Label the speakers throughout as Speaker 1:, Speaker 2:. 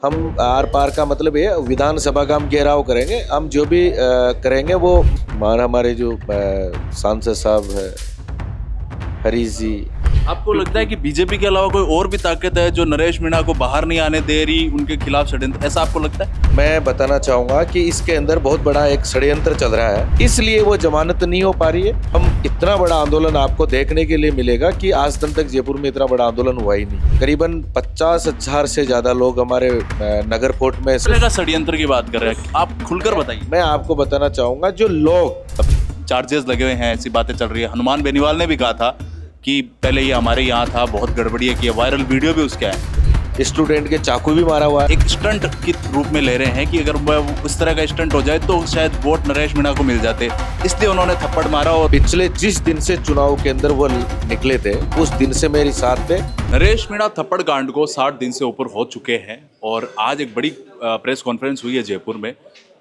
Speaker 1: हम आर पार का मतलब ये विधानसभा का हम घेराव करेंगे। हम जो भी करेंगे वो हमारे जो सांसद साहब है हरीश जी।
Speaker 2: आपको लगता है कि बीजेपी के अलावा कोई और भी ताकत है जो नरेश मीणा को बाहर नहीं आने दे रही, उनके खिलाफ षड्यंत्र, ऐसा आपको लगता है?
Speaker 1: मैं बताना चाहूंगा कि इसके अंदर बहुत बड़ा एक षड्यंत्र चल रहा है, इसलिए वो जमानत नहीं हो पा रही है। हम इतना बड़ा आंदोलन आपको देखने के लिए मिलेगा कि आज तक जयपुर में इतना बड़ा आंदोलन हुआ ही नहीं। करीबन 50,000 से ज्यादा लोग हमारे नगर फोर्ट में
Speaker 2: षड्यंत्र की बात कर रहे हैं, आप खुलकर बताइए।
Speaker 1: मैं आपको बताना चाहूंगा जो लोग
Speaker 2: चार्जेस लगे हुए हैं, ऐसी बातें चल रही है। हनुमान बेनीवाल ने भी कहा था कि पहले ये हमारे यहाँ था, बहुत गड़बड़ी है कि वायरल वीडियो भी उसका है।
Speaker 1: स्टूडेंट के चाकू भी मारा हुआ है।
Speaker 2: एक स्टंट के रूप में ले रहे हैं कि अगर उस तरह का स्टंट हो जाए तो शायद वोट नरेश मीणा को मिल जाते, इसलिए उन्होंने थप्पड़ मारा। और
Speaker 1: पिछले जिस दिन से चुनाव के अंदर वो निकले थे उस दिन से मेरी साथ पे
Speaker 2: नरेश मीणा थप्पड़ कांड को 60 दिन से ऊपर हो चुके हैं और आज एक बड़ी प्रेस कॉन्फ्रेंस हुई है जयपुर में,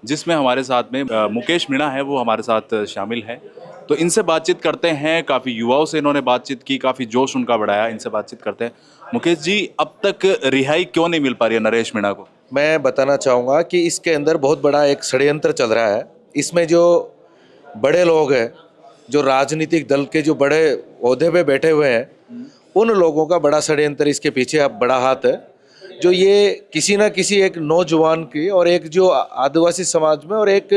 Speaker 2: जिसमें हमारे साथ में मुकेश मीणा है, वो हमारे साथ शामिल है। तो इनसे बातचीत करते हैं। काफ़ी युवाओं से इन्होंने बातचीत की, काफ़ी जोश उनका बढ़ाया। इनसे बातचीत करते हैं। मुकेश जी, अब तक रिहाई क्यों नहीं मिल पा रही है नरेश मीणा को?
Speaker 1: मैं बताना चाहूँगा कि इसके अंदर बहुत बड़ा एक षड्यंत्र चल रहा है। इसमें जो बड़े लोग हैं, जो राजनीतिक दल के जो बड़े ओहदे पे बैठे हुए हैं, उन लोगों का बड़ा षड्यंत्र इसके पीछे अब बड़ा हाथ है। जो ये किसी ना किसी एक नौजवान की और एक जो आदिवासी समाज में और एक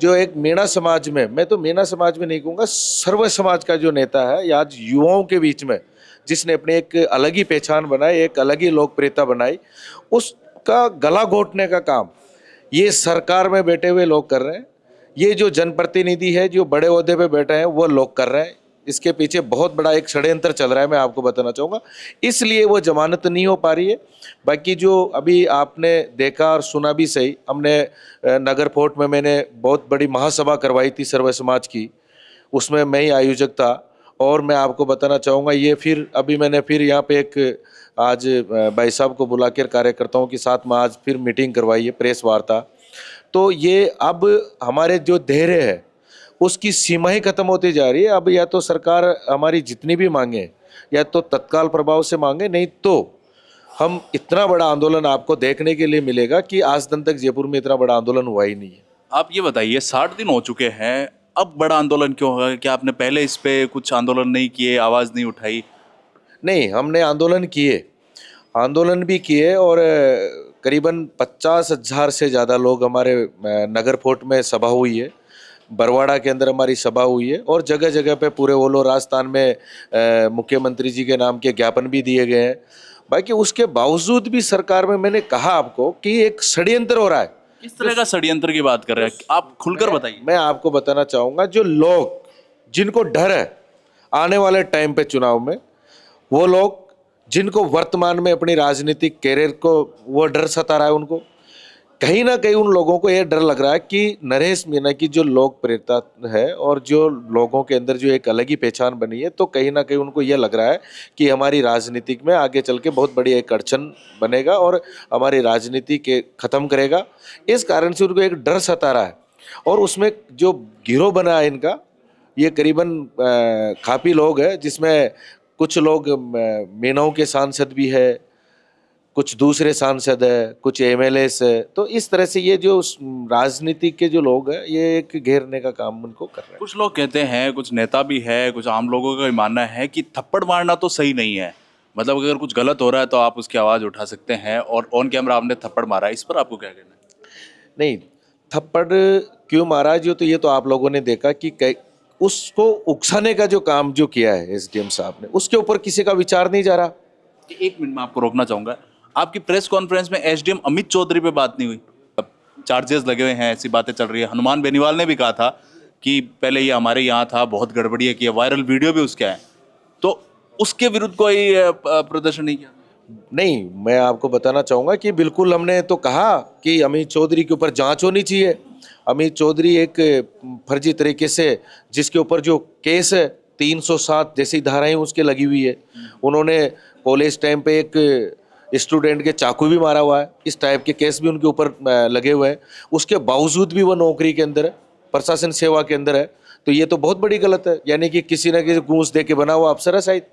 Speaker 1: जो एक मीणा समाज में, मैं तो मीणा समाज में नहीं कहूँगा, सर्व समाज का जो नेता है या आज युवाओं के बीच में जिसने अपनी एक अलग ही पहचान बनाई, एक अलग ही लोकप्रियता बनाई, उसका गला घोटने का काम ये सरकार में बैठे हुए लोग कर रहे हैं। ये जो जनप्रतिनिधि है, जो बड़े ओहदे पे बैठे हैं, वो लोग कर रहे हैं। इसके पीछे बहुत बड़ा एक षड्यंत्र चल रहा है, मैं आपको बताना चाहूँगा, इसलिए वो जमानत नहीं हो पा रही है। बाकी जो अभी आपने देखा और सुना भी सही, हमने नगर फोर्ट में मैंने बहुत बड़ी महासभा करवाई थी सर्व समाज की, उसमें मैं ही आयोजक था। और मैं आपको बताना चाहूँगा ये फिर अभी मैंने फिर यहाँ पे एक आज भाई साहब को बुला कर कार्यकर्ताओं के साथ में आज फिर मीटिंग करवाई है, प्रेस वार्ता। तो ये अब हमारे जो धैर्य है उसकी सीमा ही खत्म होती जा रही है। अब या तो सरकार हमारी जितनी भी मांगे या तो तत्काल प्रभाव से मांगे, नहीं तो हम इतना बड़ा आंदोलन आपको देखने के लिए मिलेगा कि आज दिन तक जयपुर में इतना बड़ा आंदोलन हुआ ही नहीं है।
Speaker 2: आप ये बताइए, 60 दिन हो चुके हैं, अब बड़ा आंदोलन क्यों होगा? क्या आपने पहले इस पे कुछ आंदोलन नहीं किए, आवाज़ नहीं उठाई?
Speaker 1: नहीं, हमने आंदोलन भी किए और करीबन 50,000 से ज़्यादा लोग हमारे नगर फोर्ट में सभा हुई है, बरवाड़ा के अंदर हमारी सभा हुई है और जगह जगह पे पूरे ओलो राजस्थान में मुख्यमंत्री जी के नाम के ज्ञापन भी दिए गए हैं। बाकी उसके बावजूद भी सरकार में मैंने कहा आपको कि एक षड्यंत्र हो रहा है।
Speaker 2: किस तरह का षड्यंत्र की बात कर रहे हैं, आप खुलकर बताइए।
Speaker 1: मैं आपको बताना चाहूँगा, जो लोग जिनको डर है आने वाले टाइम पे चुनाव में, वो लोग जिनको वर्तमान में अपनी राजनीतिक कैरियर को वो डर सता रहा है, उनको कहीं ना कहीं उन लोगों को ये डर लग रहा है कि नरेश मीणा की जो लोकप्रियता है और जो लोगों के अंदर जो एक अलग ही पहचान बनी है, तो कहीं ना कहीं उनको ये लग रहा है कि हमारी राजनीतिक में आगे चल के बहुत बड़ी एक अड़चन बनेगा और हमारी राजनीति के ख़त्म करेगा। इस कारण से उनको एक डर सता रहा है और उसमें जो गिरोह बना है इनका, ये करीबन काफ़ी लोग हैं, जिसमें कुछ लोग मीणाओं के सांसद भी है, कुछ दूसरे सांसद है, कुछ एमएलएस है। तो इस तरह से ये जो राजनीति के जो लोग हैं, ये एक घेरने का काम उनको कर रहे हैं।
Speaker 2: कुछ लोग कहते हैं, कुछ नेता भी है, कुछ आम लोगों का मानना है कि थप्पड़ मारना तो सही नहीं है, मतलब अगर कुछ गलत हो रहा है तो आप उसकी आवाज़ उठा सकते हैं, और ऑन कैमरा आपने थप्पड़ मारा है, इस पर आपको क्या कहना है?
Speaker 1: नहीं, थप्पड़ क्यों मारा जो, तो ये तो आप लोगों ने देखा कि उसको उकसाने का जो काम जो किया है एसडीएम साहब ने, उसके ऊपर किसी का विचार नहीं जा रहा।
Speaker 2: एक मिनट में आपको रोकना चाहूँगा। आपकी प्रेस कॉन्फ्रेंस में एसडीएम अमित चौधरी पे बात नहीं हुई? चार्जेस लगे हुए हैं, ऐसी बातें चल रही है। हनुमान बेनीवाल ने भी कहा था कि पहले ये हमारे यहाँ था, बहुत गड़बड़ी है कि वायरल वीडियो भी उसका है, तो उसके विरुद्ध कोई प्रदर्शन नहीं किया?
Speaker 1: नहीं, मैं आपको बताना चाहूँगा कि बिल्कुल हमने तो कहा कि अमित चौधरी के ऊपर जांच होनी चाहिए। अमित चौधरी एक फर्जी तरीके से, जिसके ऊपर जो केस है 307 जैसी धाराएं उसके लगी हुई है, उन्होंने कॉलेज टाइम पे एक स्टूडेंट के चाकू भी मारा हुआ है, इस टाइप के केस भी उनके ऊपर लगे हुए हैं। उसके बावजूद भी वो नौकरी के अंदर है, प्रशासन सेवा के अंदर है, तो ये तो बहुत बड़ी गलत है। यानी कि किसी न किसी घूस दे के बना हुआ अफसर है शायद,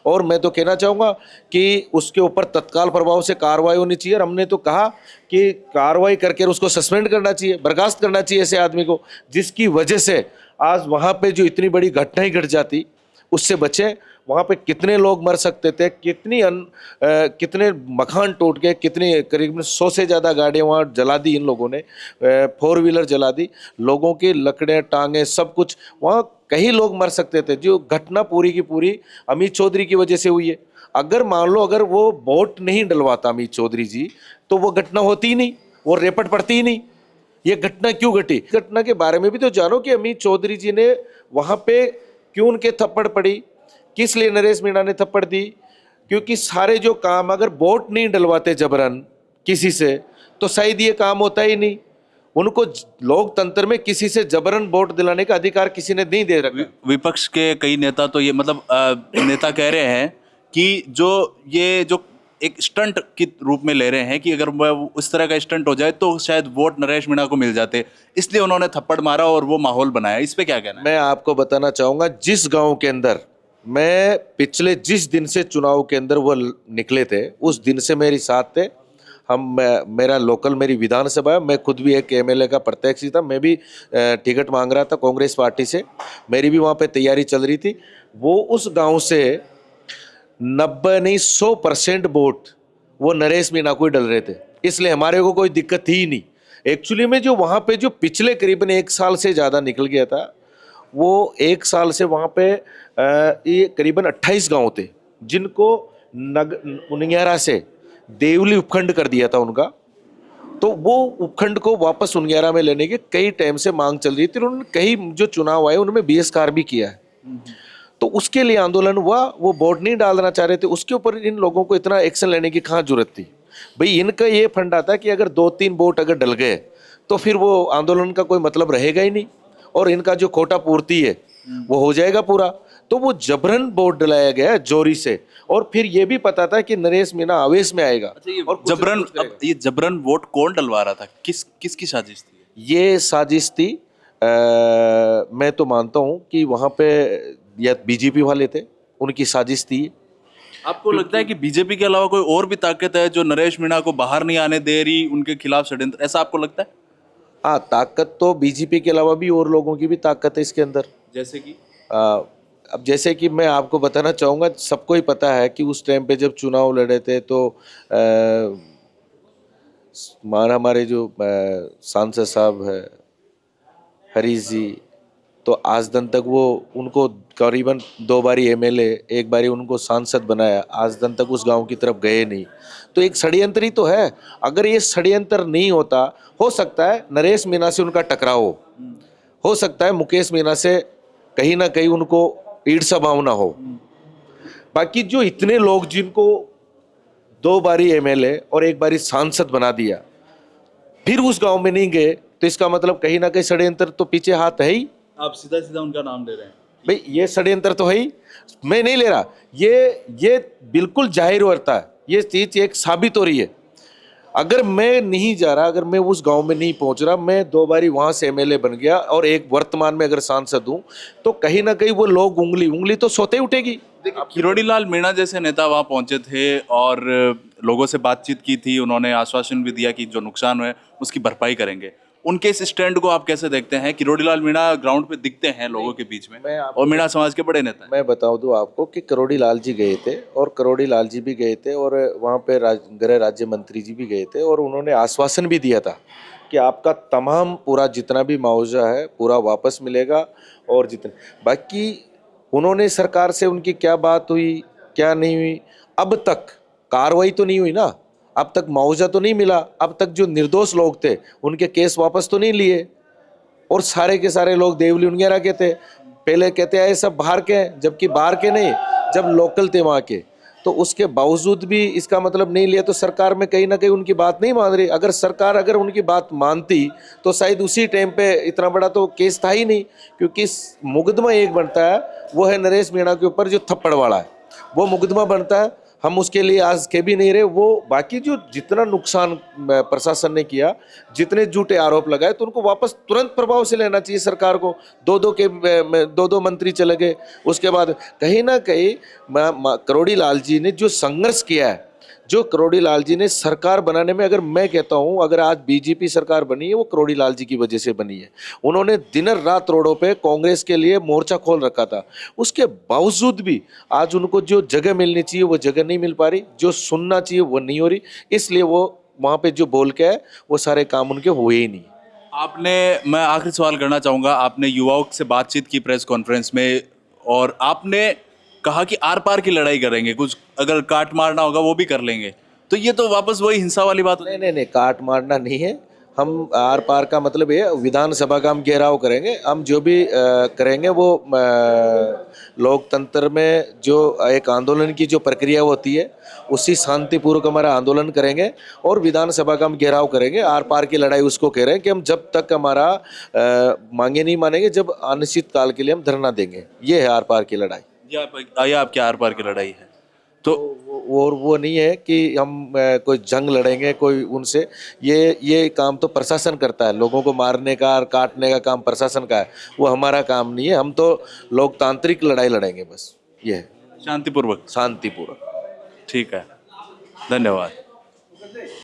Speaker 1: और मैं तो कहना चाहूँगा कि उसके ऊपर तत्काल प्रभाव से कार्रवाई होनी चाहिए। और हमने तो कहा कि कार्रवाई करके उसको सस्पेंड करना चाहिए, बर्खास्त करना चाहिए ऐसे आदमी को, जिसकी वजह से आज वहाँ पे जो इतनी बड़ी घटनाएं घट जाती उससे बचे। वहाँ पे कितने लोग मर सकते थे, कितने मकान टूट गए, कितनी करीब 100 से ज़्यादा गाड़ियाँ वहाँ जला दी इन लोगों ने, 4 व्हीलर जला दी, लोगों की लकड़ें टांगे सब कुछ, वहाँ कई लोग मर सकते थे। जो घटना पूरी की पूरी अमित चौधरी की वजह से हुई है। अगर मान लो अगर वो वोट नहीं डलवाता अमित चौधरी जी तो वो घटना होती ही नहीं, वो रेपट पड़ती ही नहीं। ये घटना क्यों घटी, घटना के बारे में भी तो जानो कि अमित चौधरी जी ने वहां पे क्यों उनके थप्पड़ पड़ी, किस लिए नरेश मीणा ने थप्पड़ दी। क्योंकि सारे जो काम अगर वोट नहीं डलवाते जबरन किसी से तो शायद ये काम होता ही नहीं। उनको लोकतंत्र में किसी से जबरन वोट दिलाने का अधिकार किसी ने नहीं दे रखा।
Speaker 2: विपक्ष के कई नेता तो ये मतलब नेता कह रहे हैं कि जो एक स्टंट के रूप में ले रहे हैं कि अगर वो उस तरह का स्टंट हो जाए तो शायद वोट नरेश मीणा को मिल जाते, इसलिए उन्होंने थप्पड़ मारा और वो माहौल बनाया। इस पे क्या कहना है?
Speaker 1: मैं आपको बताना चाहूंगा, जिस गांव के अंदर मैं पिछले जिस दिन से चुनाव के अंदर वो निकले थे उस दिन से मेरे साथ थे। मेरा लोकल मेरी विधानसभा है, मैं खुद भी एक एमएलए का प्रत्याशी था, मैं भी टिकट मांग रहा था कांग्रेस पार्टी से, मेरी भी वहाँ पे तैयारी चल रही थी। वो उस गांव से 90 नहीं 100% वोट वो नरेश मीणा को ही डल रहे थे, इसलिए हमारे को कोई दिक्कत थी ही नहीं। एक्चुअली में जो वहाँ पे जो पिछले करीबन 1 साल से ज़्यादा निकल गया था, वो 1 साल से वहाँ पे ये करीबन 28 गांव थे जिनको उनियारा से देवली उपखंड कर दिया था उनका। तो वो उपखंड को वापस उनियारा में लेने की कई टाइम से मांग चल रही थी। उन्होंने कई जो चुनाव आए उनमें बहिष्कार भी किया है, तो उसके लिए आंदोलन हुआ। वो वोट नहीं डालना चाह रहे थे, उसके ऊपर इन लोगों को इतना एक्शन लेने की कहाँ जरूरत थी भाई। इनका ये फंडा था कि अगर 2-3 वोट अगर डल गए तो फिर वो आंदोलन का कोई मतलब रहेगा ही नहीं और इनका जो कोटा पूर्ति है वो हो जाएगा पूरा। तो वो जबरन वोट डलाया गया जोरी से, और फिर ये भी पता था कि नरेश मीणा आवेश में आएगा।
Speaker 2: अच्छा, ये जबरन वोट कौन डलवा रहा था? किसकी साजिश थी?
Speaker 1: ये साजिश थी, मैं तो मानता हूँ कि वहाँ पे या बीजेपी वाले थे, उनकी साजिश थी।
Speaker 2: आपको लगता है कि बीजेपी के अलावा कोई और भी ताकत है जो नरेश मीणा को बाहर नहीं आने दे रही, उनके खिलाफ षड्यंत्र, ऐसा आपको लगता है?
Speaker 1: हाँ, ताकत तो बीजेपी के अलावा भी और लोगों की भी ताकत है इसके अंदर।
Speaker 2: जैसे कि
Speaker 1: अब जैसे कि मैं आपको बताना चाहूँगा, सबको ही पता है कि उस टाइम पे जब चुनाव लड़े थे तो हमारे जो सांसद साहब है हरीश जी, तो आज दिन तक वो उनको करीबन 2 बारी एमएलए, 1 बारी उनको सांसद बनाया, आज दिन तक उस गांव की तरफ गए नहीं। तो एक षड्यंत्र ही तो है। अगर ये षड्यंत्र नहीं होता, हो सकता है नरेश मीणा से उनका टकराव हो सकता है मुकेश मीणा से कहीं ना कहीं उनको ईर्ष्या भावना हो। बाकी जो इतने लोग जिनको 2 बारी एमएलए और 1 बारी सांसद बना दिया फिर उस गांव में नहीं गए, तो इसका मतलब कहीं ना कहीं षड्यंत्र तो पीछे हाथ है ही।
Speaker 2: आप सीधा सीधा उनका नाम ले रहे हैं
Speaker 1: भाई, ये षड्यंत्र तो है ही, मैं नहीं ले रहा, ये बिल्कुल जाहिर होता है, ये चीज एक साबित हो रही है। अगर मैं नहीं जा रहा, अगर मैं उस गांव में नहीं पहुंच रहा, मैं 2 बारी वहां से एमएलए बन गया और एक वर्तमान में अगर सांसद हूं, तो कहीं ना कहीं वो लोग उंगली तो सोते ही उठेगी।
Speaker 2: किरोड़ी लाल मीणा जैसे नेता वहां पहुंचे थे और लोगों से बातचीत की थी, उन्होंने आश्वासन भी दिया कि जो नुकसान हुए उसकी भरपाई करेंगे। उनके इस स्टैंड को आप कैसे देखते हैं? किरोड़ी लाल मीणा ग्राउंड पे दिखते हैं लोगों के बीच में और मीणा समाज के बड़े नेता हैं।
Speaker 1: मैं बता दूं आपको कि करोड़ी लाल जी गए थे, और करोड़ी लाल जी भी गए थे, और वहाँ पे गृह राज्य मंत्री जी भी गए थे, और उन्होंने आश्वासन भी दिया था कि आपका तमाम पूरा जितना भी मुआवजा है पूरा वापस मिलेगा। और जितने बाकी उन्होंने सरकार से उनकी क्या बात हुई क्या नहीं हुई, अब तक कार्रवाई तो नहीं हुई ना, अब तक मुआवजा तो नहीं मिला, अब तक जो निर्दोष लोग थे उनके केस वापस तो नहीं लिए, और सारे के सारे लोग देवली उनियारा के थे। पहले कहते आए सब बाहर के, जबकि बाहर के नहीं, जब लोकल थे वहाँ के, तो उसके बावजूद भी इसका मतलब नहीं लिया। तो सरकार में कहीं ना कहीं उनकी बात नहीं मान रही। अगर सरकार अगर उनकी बात मानती तो शायद उसी टाइम पे इतना बड़ा तो केस था ही नहीं, क्योंकि मुकदमा एक बनता है वो है नरेश मीणा के ऊपर जो थप्पड़ वाला है, वो मुकदमा बनता है। हम उसके लिए आज के भी नहीं रहे। वो बाकी जो जितना नुकसान प्रशासन ने किया, जितने झूठे आरोप लगाए, तो उनको वापस तुरंत प्रभाव से लेना चाहिए सरकार को। दो दो मंत्री चले गए। उसके बाद कहीं ना कहीं करोड़ी लाल जी ने जो संघर्ष किया है, जो करोड़ी लाल जी ने सरकार बनाने में, अगर मैं कहता हूं अगर आज बीजेपी सरकार बनी है वो करोड़ी लाल जी की वजह से बनी है। उन्होंने दिन रात रोडों पे कांग्रेस के लिए मोर्चा खोल रखा था। उसके बावजूद भी आज उनको जो जगह मिलनी चाहिए वो जगह नहीं मिल पा रही, जो सुनना चाहिए वो नहीं हो रही। इसलिए वो वहां पे जो बोल के है वो सारे काम उनके हुए ही नहीं।
Speaker 2: मैं आखिरी सवाल करना चाहूँगा। आपने युवाओं से बातचीत की प्रेस कॉन्फ्रेंस में, और आपने कहा कि आर पार की लड़ाई करेंगे, कुछ अगर काट मारना होगा वो भी कर लेंगे। तो ये तो वापस वही हिंसा वाली बात हो
Speaker 1: नहीं नहीं नहीं, काट मारना नहीं है। हम आर पार का मतलब ये विधानसभा का हम घेराव करेंगे। हम जो भी करेंगे वो लोकतंत्र में जो एक आंदोलन की जो प्रक्रिया होती है उसी शांतिपूर्वक हमारा आंदोलन करेंगे और विधानसभा का हम घेराव करेंगे। आर पार की लड़ाई उसको कह रहे हैं कि हम जब तक हमारा मांगे नहीं मानेंगे, जब अनिश्चित काल के लिए हम धरना देंगे। ये है आर पार की लड़ाई।
Speaker 2: ये आपकी आर पार की लड़ाई है। तो
Speaker 1: वो नहीं है कि हम कोई जंग लड़ेंगे कोई उनसे। ये काम तो प्रशासन करता है, लोगों को मारने का और काटने का काम प्रशासन का है, वो हमारा काम नहीं है। हम तो लोकतांत्रिक लड़ाई लड़ेंगे, बस ये है,
Speaker 2: शांतिपूर्वक।
Speaker 1: शांतिपूर्वक।
Speaker 2: ठीक है, धन्यवाद।